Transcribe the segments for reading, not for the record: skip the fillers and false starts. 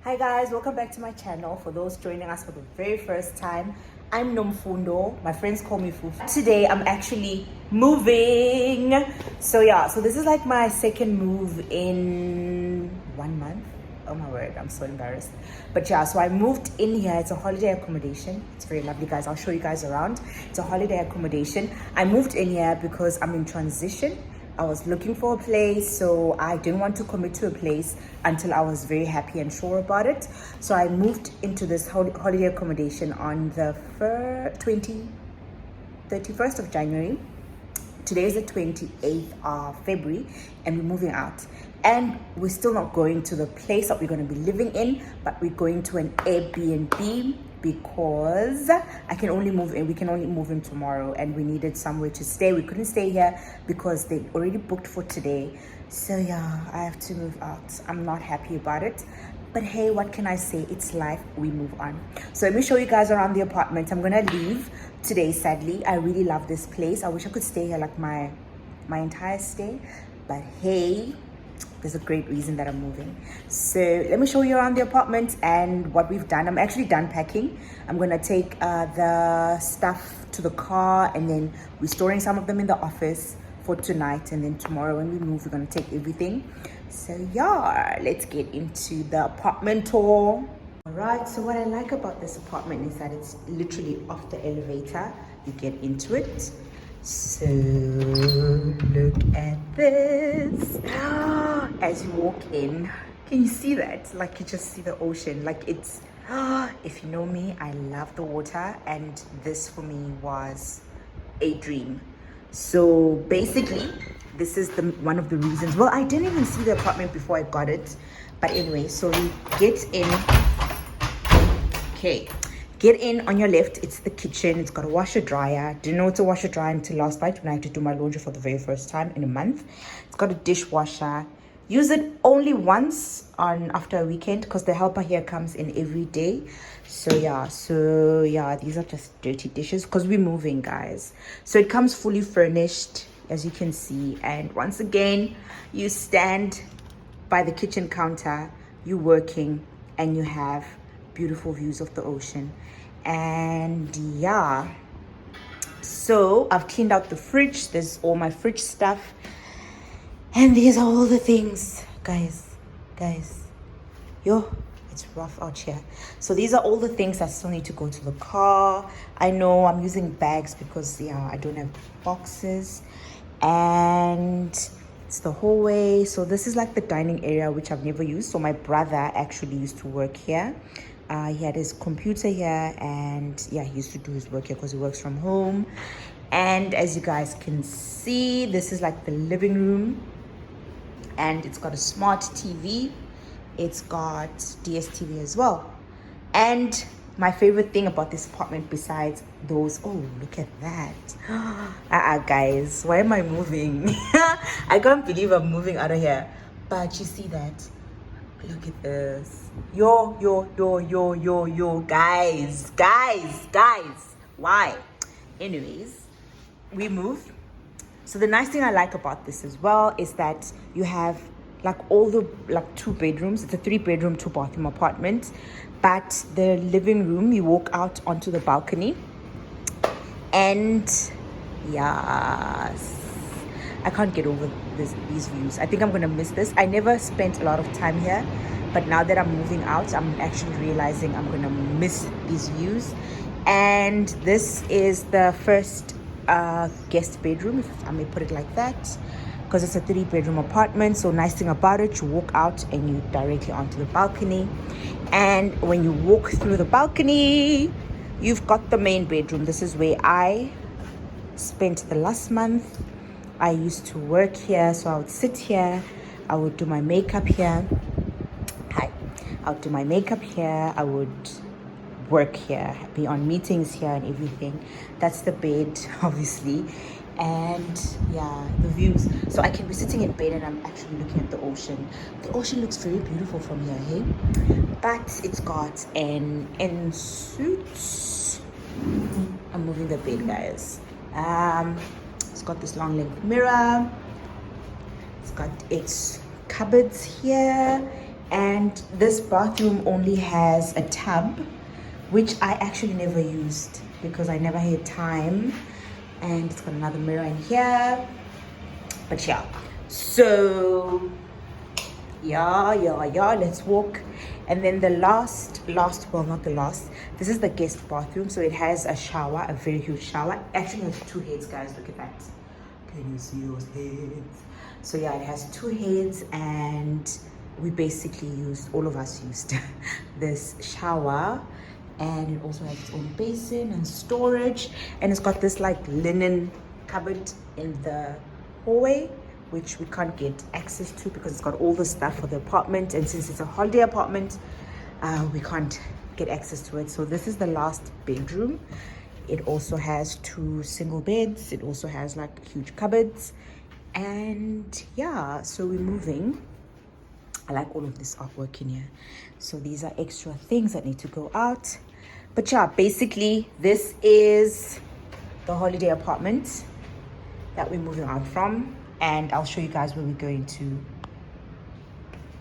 Hi guys, welcome back to my channel. For those joining us for the very first time, I'm Nomfundo. My friends call me Fufu. Today I'm actually moving. So this is like my second move in 1 month. Oh my word, I'm so embarrassed. But so I moved in here. It's a holiday accommodation. It's very lovely, guys. I'll show you guys around. It's a holiday accommodation. I moved in here because I'm in transition. I was looking for a place, so I didn't want to commit to a place until I was very happy and sure about it. So I moved into this holiday accommodation on the 31st of January. Today is the 28th of February, and we're moving out. And we're still not going to the place that we're going to be living in, but we're going to an Airbnb because we can only move in tomorrow, and we needed somewhere to stay. We couldn't stay here because they already booked for today. So I have to move out. I'm not happy about it, but hey, what can I say? It's life. We move on. So let me show you guys around the apartment. I'm gonna leave today, sadly. I really love this place. I wish I could stay here like my entire stay, but hey, there's a great reason that I'm moving. So let me show you around the apartment and what we've done. I'm actually done packing. I'm gonna take the stuff to the car, and then we're storing some of them in the office for tonight, and then tomorrow when we move, we're gonna take everything. So let's get into the apartment tour. All right, so what I like about this apartment is that it's literally off the elevator. You get into it. So look at this. As you walk in, can you see that? Like, you just see the ocean. Like, it's if you know me, I love the water, and this for me was a dream. So basically, this is one of the reasons. Well, I didn't even see the apartment before I got it, but anyway, so we get in. Okay, get in. On your left, it's the kitchen. It's got a washer dryer. Didn't know it's a washer dryer until last night when I had to do my laundry for the very first time in a month. It's got a dishwasher. Use it only once after a weekend because the helper here comes in every day. So these are just dirty dishes because we're moving, guys. So it comes fully furnished, as you can see, and once again, you stand by the kitchen counter, you're working, and you have beautiful views of the ocean. And so I've cleaned out the fridge. There's all my fridge stuff, and these are all the things, guys, it's rough out here. So these are all the things that still need to go to the car. I know I'm using bags because I don't have boxes. And it's the hallway. So this is like the dining area, which I've never used. So my brother actually used to work here. He had his computer here, and he used to do his work here because he works from home. And as you guys can see, this is like the living room, and it's got a smart TV. It's got DSTV as well. And my favorite thing about this apartment, besides those, look at that. Guys, why am I moving? I can't believe I'm moving out of here. But you see that? Look at this. Yo, guys. Why? Anyways, we moved. So the nice thing I like about this as well is that you have like 2 bedrooms. It's a 3-bedroom, 2-bathroom apartment. But the living room, you walk out onto the balcony. And yes, I can't get over these views. I think I'm gonna miss this. I never spent a lot of time here, but now that I'm moving out, I'm actually realizing I'm gonna miss these views. And this is the first guest bedroom, if I may put it like that, because it's a 3-bedroom apartment. So nice thing about it, you walk out and you directly onto the balcony. And when you walk through the balcony, you've got the main bedroom. This is where I spent the last month. I used to work here, so I would sit here. I would do my makeup here. I would do my makeup here. I would work here, be on meetings here and everything. That's the bed, obviously. And the views. So I can be sitting in bed and I'm actually looking at the ocean. The ocean looks very beautiful from here, hey? But it's got an ensuite. I'm moving the bed, guys. It's got this long length mirror. It's got its cupboards here, And this bathroom only has a tub, which I actually never used because I never had time. And it's got another mirror in here. But yeah, so yeah, let's walk. And then the last, well, not the last, this is the guest bathroom. So it has a shower, a very huge shower. Actually has 2 heads, guys. Look at that. Can you see those heads? So yeah, it has 2 heads, and we basically all of us used this shower. And it also has its own basin and storage, and it's got this like linen cupboard in the hallway, which we can't get access to because it's got all the stuff for the apartment, and since it's a holiday apartment, we can't get access to it. So this is the last bedroom. It also has 2 single beds. It also has like huge cupboards, and yeah, so we're moving. I like all of this artwork in here. So these are extra things that need to go out. But yeah, basically this is the holiday apartment that we're moving out from. And I'll show you guys where we're going to.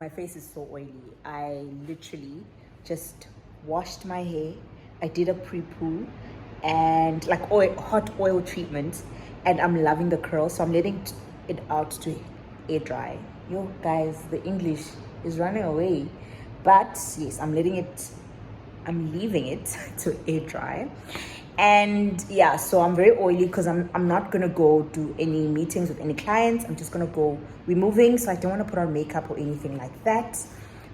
My face is so oily. I literally just washed my hair. I did a pre-poo and like hot oil treatment. And I'm loving the curls. So I'm letting it out to air dry. Yo guys, the English is running away, but yes, I'm leaving it to air dry. And yeah, so I'm very oily because I'm not gonna go do any meetings with any clients. I'm just gonna go, we're moving, so I don't want to put on makeup or anything like that.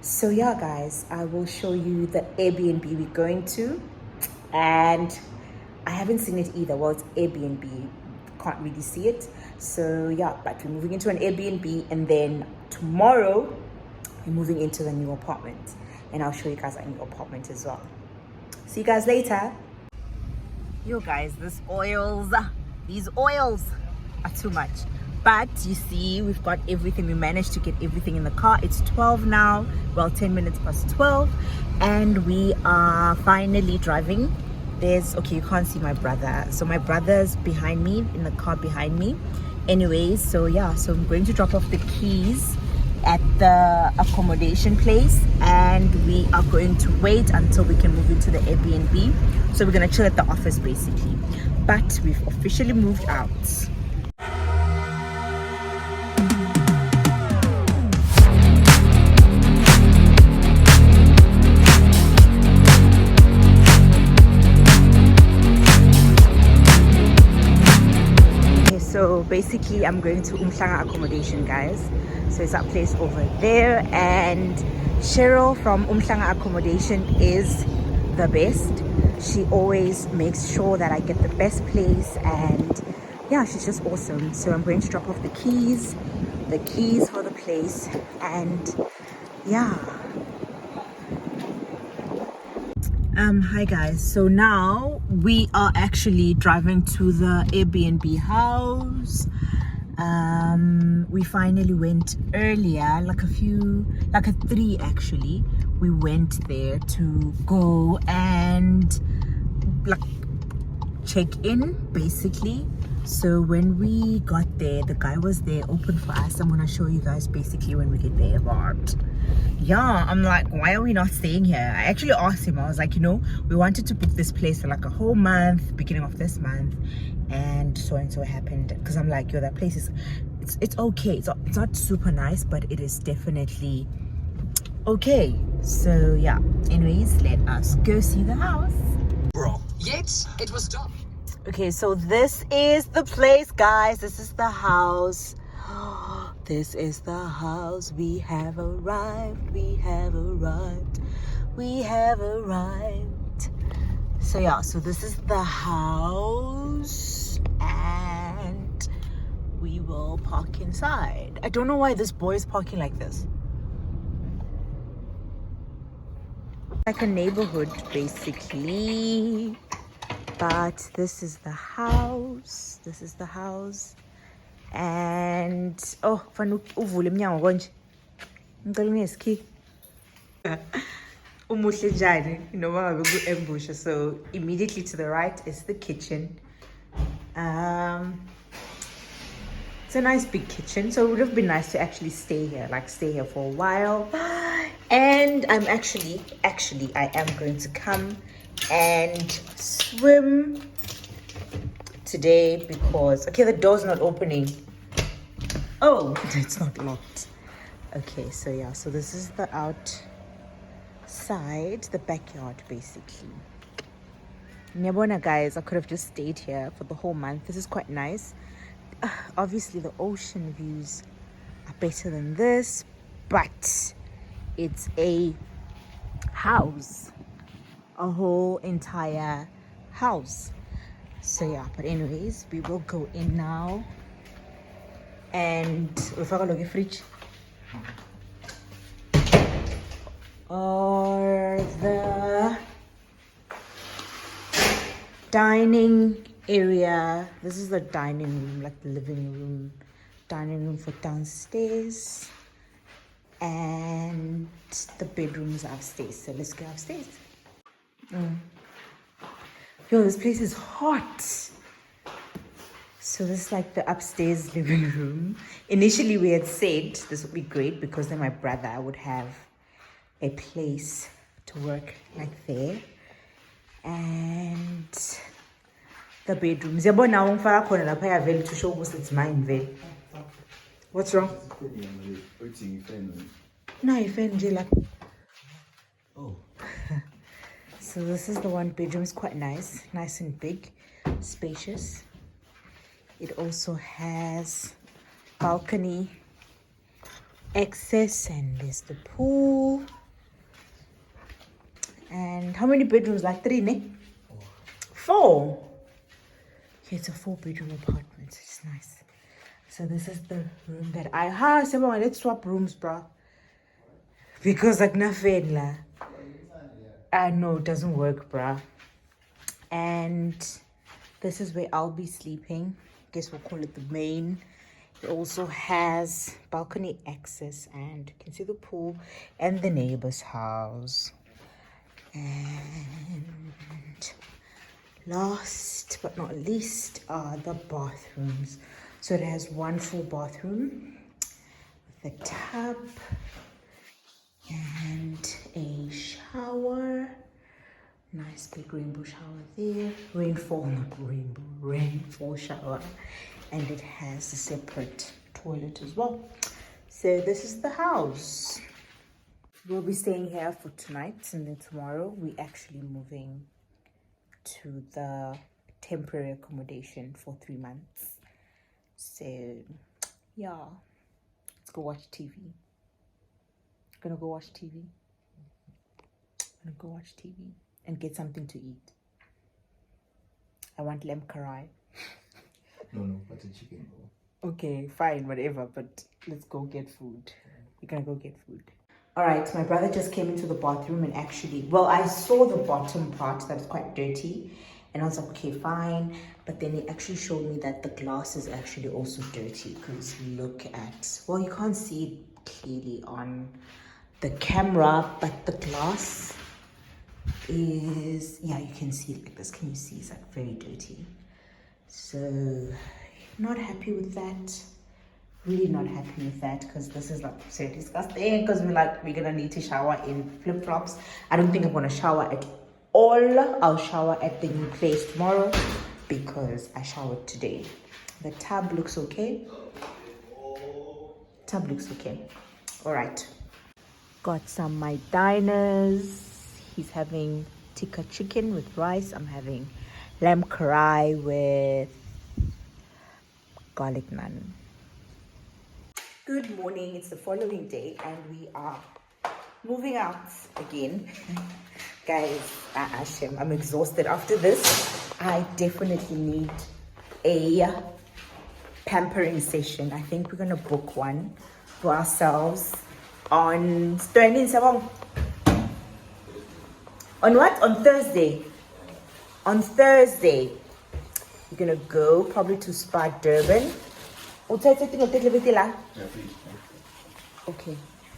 So yeah guys, I will show you the Airbnb we're going to, and I haven't seen it either. Well, it's Airbnb, can't really see it. So yeah, but we're moving into an Airbnb, and then tomorrow we're moving into the new apartment, and I'll show you guys our new apartment as well. See you guys later. Yo guys, these oils are too much, but you see, we've got everything. We managed to get everything in the car. It's 12 now, well, 10 minutes past 12, and we are finally driving. Okay, you can't see my brother, so my brother's behind me in the car behind me. Anyways, so yeah, so I'm going to drop off the keys at the accommodation place, and we are going to wait until we can move into the Airbnb. So we're gonna chill at the office basically, but we've officially moved out. So basically I'm going to Umhlanga accommodation, guys. So it's that place over there, and Cheryl from Umhlanga accommodation is the best. She always makes sure that I get the best place, and yeah, she's just awesome. So I'm going to drop off the keys for the place, and yeah. Hi guys, so now we are actually driving to the Airbnb house. We finally went earlier, like at 3 actually. We went there to go and like check in basically. So when we got there, the guy was there, open for us. I'm gonna show you guys basically when we get there. But yeah, I'm like, why are we not staying here? I actually asked him, I was like, we wanted to book this place for like a whole month, beginning of this month, and so happened. Because I'm like, yo, that place is, it's okay. It's not super nice, but it is definitely okay. So yeah, anyways, let us go see the house. Bro, yet it was done. Okay, so this is the place, guys. This is the house. This is the house. We have arrived. We have arrived. We have arrived. So yeah, so this is the house, and we will park inside. I don't know why this boy is parking like this. Like a neighborhood, basically. But this is the house. This is the house. And oh, fanuk uvule emnyango konje. Ngicela ngesikhi. Umuhle njani noma ngabe ku ambush. So immediately to the right is the kitchen. It's a nice big kitchen, so it would have been nice to actually stay here for a while. And I'm actually I am going to come and swim today because okay, the door's not opening. Oh, it's not locked. Okay, so yeah, so this is the outside, the backyard basically. Nyabona guys, I could have just stayed here for the whole month. This is quite nice. Obviously the ocean views are better than this, but it's a house, a whole entire house. So yeah, but anyways, we will go in now and we'll look at the fridge or the dining area. This is the dining room, like the living room, dining room for downstairs, and the bedrooms upstairs. So let's go upstairs. Yo, this place is hot. So this is like the upstairs living room. Initially we had said this would be great because then my brother would have a place to work like there. And the bedrooms. To show us it's mine there. What's wrong? No, you like. Oh. So this is the one bedroom. It's quite nice and big, spacious. It also has balcony access, and there's the pool. And how many bedrooms? Like 3, ne? 4. Okay, it's a 4-bedroom apartment. It's nice. So this is the room that let's swap rooms, bro. Because like nothing la. I know it doesn't work, bruh. And this is where I'll be sleeping. Guess we'll call it the main. It also has balcony access, and you can see the pool and the neighbor's house. And last but not least are the bathrooms. So it has one full bathroom with a tub and a shower. Nice big rainbow shower there. Rainfall shower. And it has a separate toilet as well. So this is the house. We'll be staying here for tonight, and then tomorrow we're actually moving to the temporary accommodation for 3 months. So yeah, let's go watch TV. Gonna go watch TV and get something to eat. I want lamb karai. No, butter chicken. Okay, fine, whatever, but let's go get food. We're gonna go get food. All right, my brother just came into the bathroom and actually, I saw the bottom part that's quite dirty, and I was like, okay, fine. But then he actually showed me that the glass is actually also dirty, because look at, you can't see it clearly on the camera, but the glass is, you can see it like this. Can you see? It's like very dirty. So not happy with that. Really not happy with that, because this is like so disgusting, because we're gonna need to shower in flip-flops. I don't think I'm gonna shower at all. I'll shower at the new place tomorrow because I showered today. The tub looks okay. All right, got some my diners. He's having tikka chicken with rice. I'm having lamb karai with garlic naan. Good morning. It's the following day and we are moving out again. Guys, I'm exhausted after this. I definitely need a pampering session. I think we're gonna book one for ourselves on what? On Thursday. On Thursday, we're gonna go probably to Spa Durban. Okay,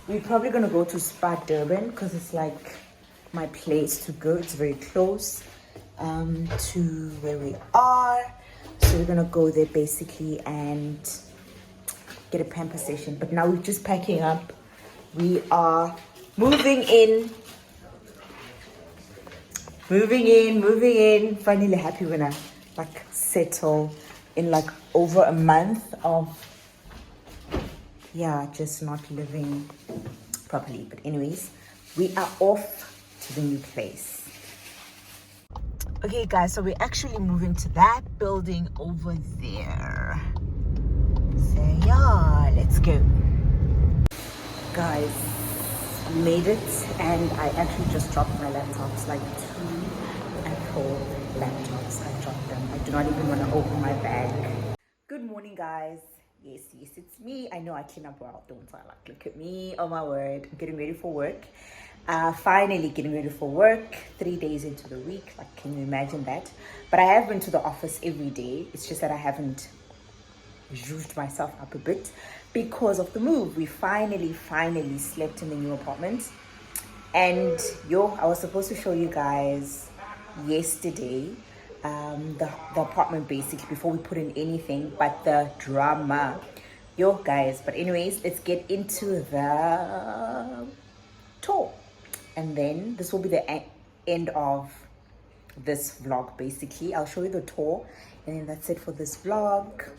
we're probably gonna go to Spa Durban because it's like my place to go. It's very close to where we are, so we're gonna go there basically and get a pamper session. But now we're just packing up. We are moving in. Moving in. Finally happy when I like settle in like over a month of just not living properly. But anyways, we are off to the new place. Okay guys, so we're actually moving to that building over there. So yeah, let's go. Guys, we made it, and I actually just dropped my laptops, like 2 Apple laptops. I dropped them. I do not even want to open my bag. Good morning guys. Yes, it's me. I know I clean up well, don't I? Like, look at me. Oh my word. I'm getting ready for work. Finally getting ready for work. 3 days into the week. Like, can you imagine that? But I have been to the office every day. It's just that I haven't zhuzhed myself up a bit because of the move. We finally slept in the new apartment. And I was supposed to show you guys yesterday the apartment basically before we put in anything, but the drama, guys. But anyways, let's get into the tour, and then this will be the end of this vlog. Basically, I'll show you the tour, and then that's it for this vlog.